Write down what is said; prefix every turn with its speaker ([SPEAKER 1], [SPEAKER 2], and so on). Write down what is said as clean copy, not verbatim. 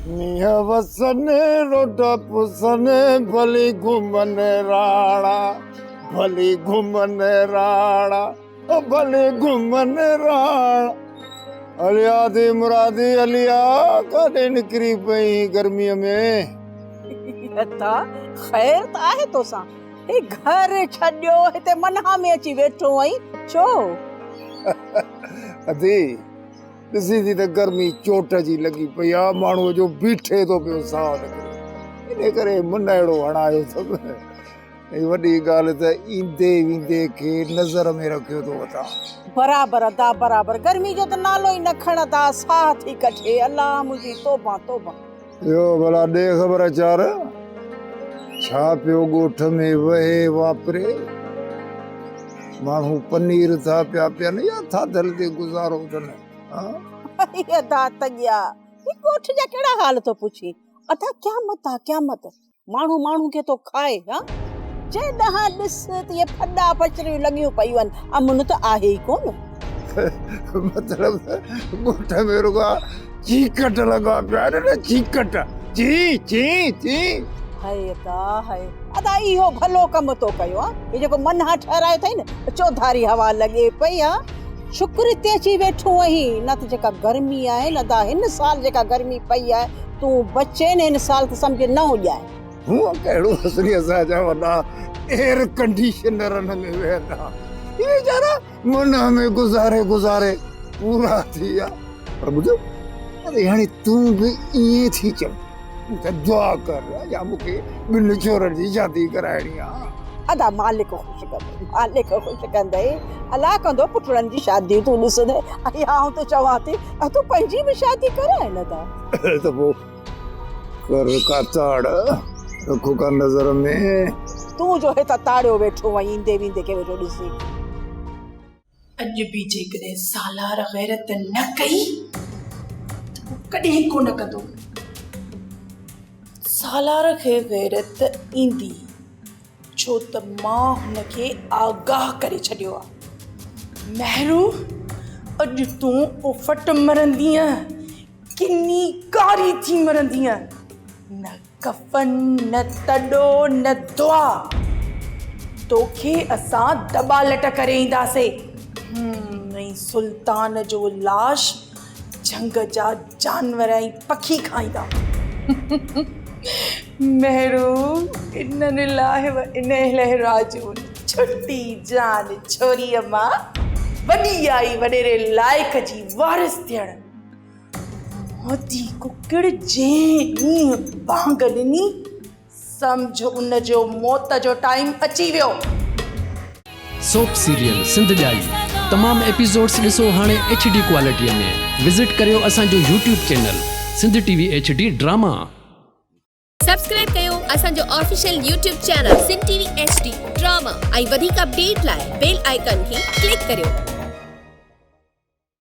[SPEAKER 1] मिया वसन रोटा पुसन भली घुमन राणा भली घुमन राणा भली घुमन राणा अलिया दी मुरादी अलिया कॾहिं निकिरी पई गर्मीअ में
[SPEAKER 2] अता खैर त आहे तोसां हे घर छॾियो हिते मन्हा में अची वेठो आई छो
[SPEAKER 1] अदी ॾिसी थी त गर्मी चोट जी लॻी पई आहे माण्हूअ जो बीठे थो पियो साह निकिरे इन करे मुन अहिड़ो हणायो अथमि वॾी ॻाल्हि त ईंदे वेंदे खे नज़र में रखियो थो वठां
[SPEAKER 2] बराबर अदा बराबर गर्मी जो त नालो ई न खणंदा साह थी कढे अल्लाह मुंहिंजी तौबा तौबा
[SPEAKER 1] यो भला ॾे ख़बर चार छा पियो ॻोठ में वहे वापरे माण्हू पनीर था पिया पियनि या थाधल ते गुज़ारो अथनि
[SPEAKER 2] अदा तॻिया ही ॻोठ जा कहिड़ा हाल थो पुछी अदा क़यामत आहे क़यामत माण्हू माण्हू खे थो खाए हा जेॾां ॾिस त इहे फॾा पचरियूं लॻियूं पयूं आहिनि अमन त आहे ई कोन
[SPEAKER 1] मतलब ॻोठ में रुॻा चीकट लॻा पिया आहिनि न चीकट ची ची ची
[SPEAKER 2] हाय अदा इहो भलो कमु थो कयो आहे हे जेको मन्हा ठहरायो अथई न चौधारी हवा लॻे पई आहे शुक्र ते अची वेठो आहीं न त जेका गर्मी आहे न त हिन साल जेका गर्मी पई आहे तूं बचे न हिन साल त सम्झ न हुॼाए
[SPEAKER 1] हूअ कहिड़ो असली असांजा वॾा एयर कंडीशनरनि में वेहंदा इहे वीचारा मन में गुज़ारे पूरा थी विया पर ॿुधो अरे हाणे तूं बि ईअं थी चव त दुआ कर या मूंखे ॿिनि छोरनि जी शादी कराइणी आहे
[SPEAKER 2] अदा मालिक ख़ुशि कंदे अलाह कंदो पुटनि जी शादी तूं ॾिसंदे ऐं आऊं त चवां थी तूं पंहिंजी बि शादी कराए न था
[SPEAKER 1] त पोइ कर काताड़ रखो का नज़र में
[SPEAKER 2] तूं जो हितां ताड़ियो वेठो आहीं ईंदे वेंदे खे वेठो ॾिसी
[SPEAKER 3] अॼु बि जेकॾहिं सालार गैरत न कई कॾहिं कोन कंदो सालार खे गैरत ईंदी छो त मां हुनखे आगाह करे छॾियो आहे महरू अॼु तूं उफट मरंदीअ किनी कारी थी मरंदीअ न कफन न तॾो न दुआ तोखे असां दॿा लट करे ईंदासीं ऐं सुल्तान जो लाश झंग जा जानवर ऐं पखी खाईंदा महरू इन्ना लिल्लाहि व इन्ना इलैहि राजिऊन छुट्टी जान छोरीअ मां वॾी आई वॾेरे लाइक़ जी वारिस थियण मोती कुकड़ जे ॾींहुं बांग ॾिनी सम्झ उन जो मौत जो टाइम अची वियो
[SPEAKER 4] सोप सीरियल सिंध ॼाई तमाम एपिसोड्स ॾिसो हाणे HD क्वालिटीअ में विज़िट करियो असांजो YouTube channel Sindh TV HD drama
[SPEAKER 5] subscribe कयो असांजो official YouTube channel Sindh TV HD drama ऐं वधीक अपडेट लाइ बेल आइकन खे क्लिक करियो